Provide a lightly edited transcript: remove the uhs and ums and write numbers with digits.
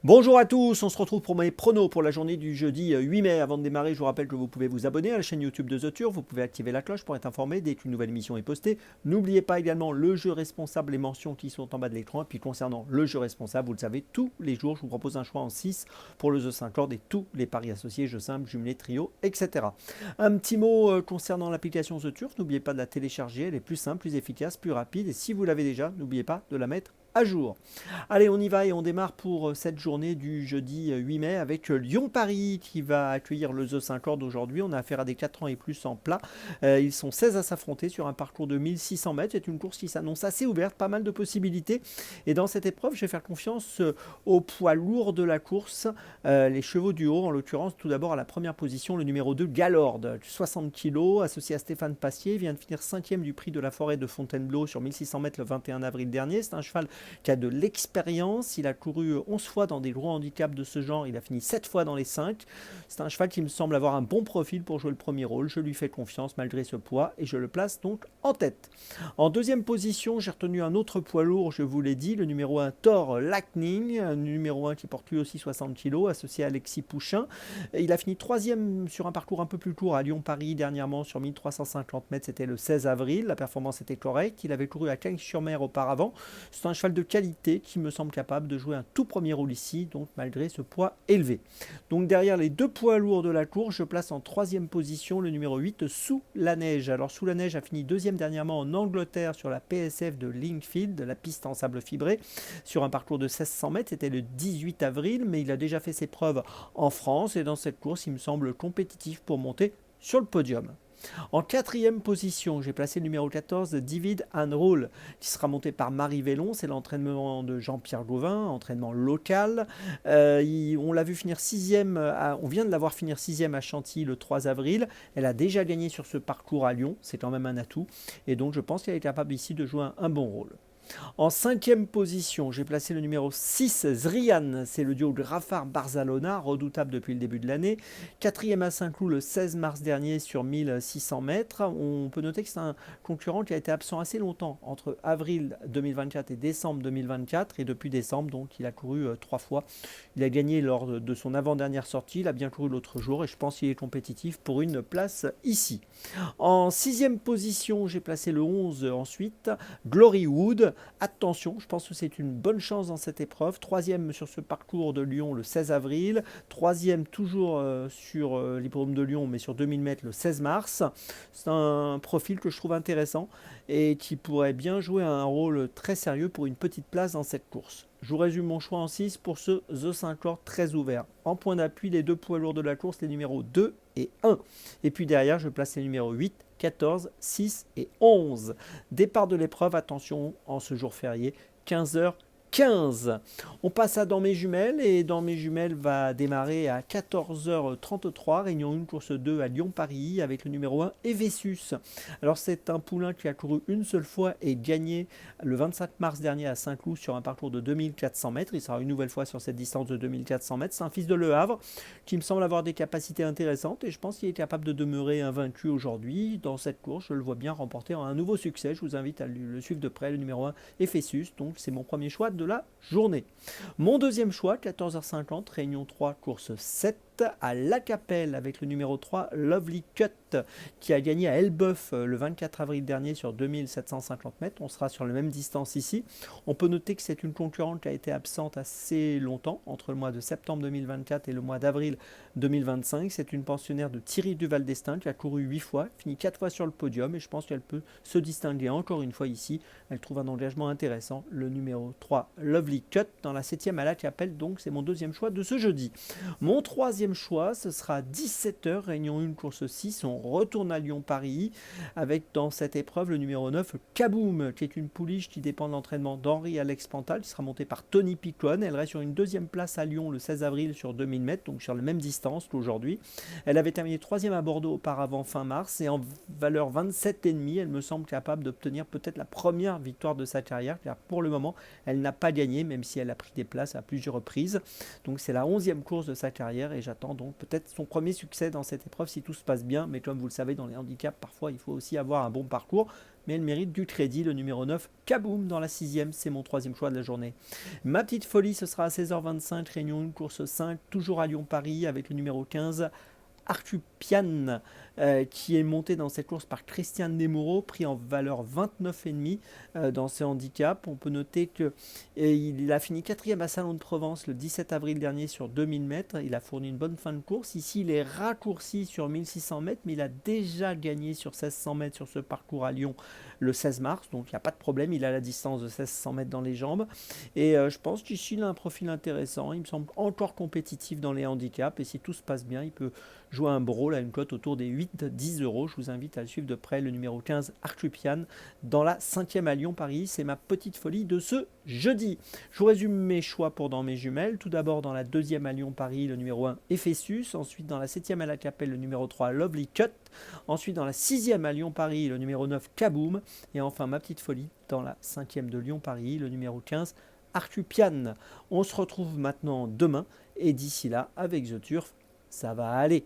Bonjour à tous, on se retrouve pour mes pronos pour la journée du jeudi 8 mai. Avant de démarrer, je vous rappelle que vous pouvez vous abonner à la chaîne YouTube de The Turf, vous pouvez activer la cloche pour être informé dès qu'une nouvelle émission est postée. N'oubliez pas également le jeu responsable, les mentions qui sont en bas de l'écran. Et puis concernant le jeu responsable, vous le savez, tous les jours, je vous propose un choix en 6 pour le The 5 Lord et tous les paris associés, jeux simples, jumelés, trio, etc. Un petit mot concernant l'application The Turf, n'oubliez pas de la télécharger, elle est plus simple, plus efficace, plus rapide. Et si vous l'avez déjà, n'oubliez pas de la mettre à jour. Allez, on y va et on démarre pour cette journée du jeudi 8 mai avec Lyon-Paris qui va accueillir le The 5 Lord aujourd'hui. On a affaire à des 4 ans et plus en plat. Ils sont 16 à s'affronter sur un parcours de 1600 mètres. C'est une course qui s'annonce assez ouverte, pas mal de possibilités. Et dans cette épreuve, je vais faire confiance au poids lourd de la course, les chevaux du haut, en l'occurrence tout d'abord à la première position, le numéro 2, Galord, 60 kg, associé à Stéphane Passier, vient de finir 5e du prix de la forêt de Fontainebleau sur 1600 mètres le 21 avril dernier. C'est un cheval qui a de l'expérience. Il a couru 11 fois dans des gros handicaps de ce genre. Il a fini 7 fois dans les 5. C'est un cheval qui me semble avoir un bon profil pour jouer le premier rôle. Je lui fais confiance malgré ce poids et je le place donc en tête. En deuxième position, j'ai retenu un autre poids lourd, je vous l'ai dit, le numéro 1 Thor Lightning, numéro 1 qui porte lui aussi 60 kg, associé à Alexis Pouchin. Il a fini 3e sur un parcours un peu plus court à Lyon-Paris dernièrement sur 1350 mètres, c'était le 16 avril. La performance était correcte. Il avait couru à Cagnes-sur-Mer auparavant. C'est un cheval de qualité qui me semble capable de jouer un tout premier rôle ici, donc malgré ce poids élevé. Donc derrière les deux poids lourds de la course, je place en troisième position le numéro 8, Sous la Neige. Alors Sous la Neige a fini deuxième dernièrement en Angleterre sur la PSF de Lingfield, la piste en sable fibré, sur un parcours de 1600 mètres. C'était le 18 avril, mais il a déjà fait ses preuves en France et dans cette course, il me semble compétitif pour monter sur le podium. En quatrième position, j'ai placé le numéro 14, David and Roll, qui sera monté par Marie Vélon. C'est l'entraînement de Jean-Pierre Gauvin, entraînement local. On l'a vu finir sixième, on vient de la voir finir sixième à Chantilly le 3 avril. Elle a déjà gagné sur ce parcours à Lyon, c'est quand même un atout. Et donc je pense qu'elle est capable ici de jouer un bon rôle. En cinquième position, j'ai placé le numéro 6, Zrian. C'est le duo Graffard-Barzalona, redoutable depuis le début de l'année. Quatrième à Saint-Cloud le 16 mars dernier sur 1600 mètres. On peut noter que c'est un concurrent qui a été absent assez longtemps, entre avril 2024 et décembre 2024. Et depuis décembre, donc, il a couru 3 fois. Il a gagné lors de son avant-dernière sortie. Il a bien couru l'autre jour et je pense qu'il est compétitif pour une place ici. En sixième position, j'ai placé le 11 ensuite, Glorywood. Attention, je pense que c'est une bonne chance dans cette épreuve. Troisième sur ce parcours de Lyon le 16 avril. Troisième toujours sur l'hippodrome de Lyon, mais sur 2000 mètres le 16 mars. C'est un profil que je trouve intéressant et qui pourrait bien jouer un rôle très sérieux pour une petite place dans cette course. Je vous résume mon choix en 6 pour ce The 5 Lord très ouvert. En point d'appui, les deux poids lourds de la course, les numéros 2 et 1. Et puis derrière, je place les numéros 8, 14, 6 et 11. Départ de l'épreuve, attention, en ce jour férié, 15h15. On passe à Dans mes jumelles et Dans mes jumelles va démarrer à 14h33, réunion 1, course 2 à Lyon-Paris avec le numéro 1 Evessus. Alors c'est un poulain qui a couru une seule fois et gagné le 25 mars dernier à Saint-Cloud sur un parcours de 2400 mètres. Il sera une nouvelle fois sur cette distance de 2400 mètres. C'est un fils de Le Havre qui me semble avoir des capacités intéressantes et je pense qu'il est capable de demeurer invaincu aujourd'hui dans cette course. Je le vois bien remporter un nouveau succès. Je vous invite à le suivre de près, le numéro 1 Ephesus. Donc c'est mon premier choix de la journée. Mon deuxième choix, 14h50, réunion 3, course 7 à La Capelle avec le numéro 3, Lovely Cut, qui a gagné à Elbeuf le 24 avril dernier sur 2750 mètres. On sera sur la même distance ici. On peut noter que c'est une concurrente qui a été absente assez longtemps, entre le mois de septembre 2024 et le mois d'avril 2025. C'est une pensionnaire de Thierry Duval d'Estaing qui a couru 8 fois, fini 4 fois sur le podium et je pense qu'elle peut se distinguer encore une fois ici. Elle trouve un engagement intéressant, le numéro 3, Lovely Cut, dans la 7e à La Capelle. Donc c'est mon deuxième choix de ce jeudi. Mon troisième choix, ce sera 17h, réunion 1, course 6. On retourne à Lyon-Paris avec dans cette épreuve le numéro 9, Kaboom, qui est une pouliche qui dépend de l'entraînement d'Henri-Alex Pantal, qui sera montée par Tony Picon. Elle reste sur une deuxième place à Lyon le 16 avril sur 2000 mètres, donc sur la même distance qu'aujourd'hui. Elle avait terminé troisième à Bordeaux auparavant fin mars et en valeur 27,5, elle me semble capable d'obtenir peut-être la première victoire de sa carrière, car pour le moment, elle n'a pas gagné, même si elle a pris des places à plusieurs reprises. Donc c'est la 11e course de sa carrière et j'attends donc peut-être son premier succès dans cette épreuve si tout se passe bien. Mais comme vous le savez, dans les handicaps, parfois il faut aussi avoir un bon parcours. mais elle mérite du crédit. Le numéro 9, Kaboom, dans la 6e, c'est mon 3e choix de la journée. Ma petite folie, ce sera à 16h25, réunion 1, course 5, toujours à Lyon-Paris, avec le numéro 15, Artupian, qui est monté dans cette course par Christian Demuro, pris en valeur 29,5 dans ses handicaps. On peut noter qu'il a fini 4e à Salon de Provence le 17 avril dernier sur 2000 mètres. Il a fourni une bonne fin de course. Ici, il est raccourci sur 1600 mètres, mais il a déjà gagné sur 1600 mètres sur ce parcours à Lyon le 16 mars. Donc, il n'y a pas de problème. Il a la distance de 1600 mètres dans les jambes. Et je pense qu'ici, il a un profil intéressant. Il me semble encore compétitif dans les handicaps. Et si tout se passe bien, il peut jouer un brawl à une cote autour des 8-10 euros. Je vous invite à le suivre de près, le numéro 15, Artupian, dans la 5e à Lyon-Paris. C'est ma petite folie de ce jeudi. Je vous résume mes choix pour dans mes jumelles. Tout d'abord, dans la 2e à Lyon-Paris, le numéro 1, Ephesus. Ensuite, dans la 7e à la Capelle, le numéro 3, Lovely Cut. Ensuite, dans la 6e à Lyon-Paris, le numéro 9, Kaboom. Et enfin, ma petite folie, dans la 5e de Lyon-Paris, le numéro 15, Artupian. On se retrouve maintenant demain. Et d'ici là, avec The Turf, ça va aller.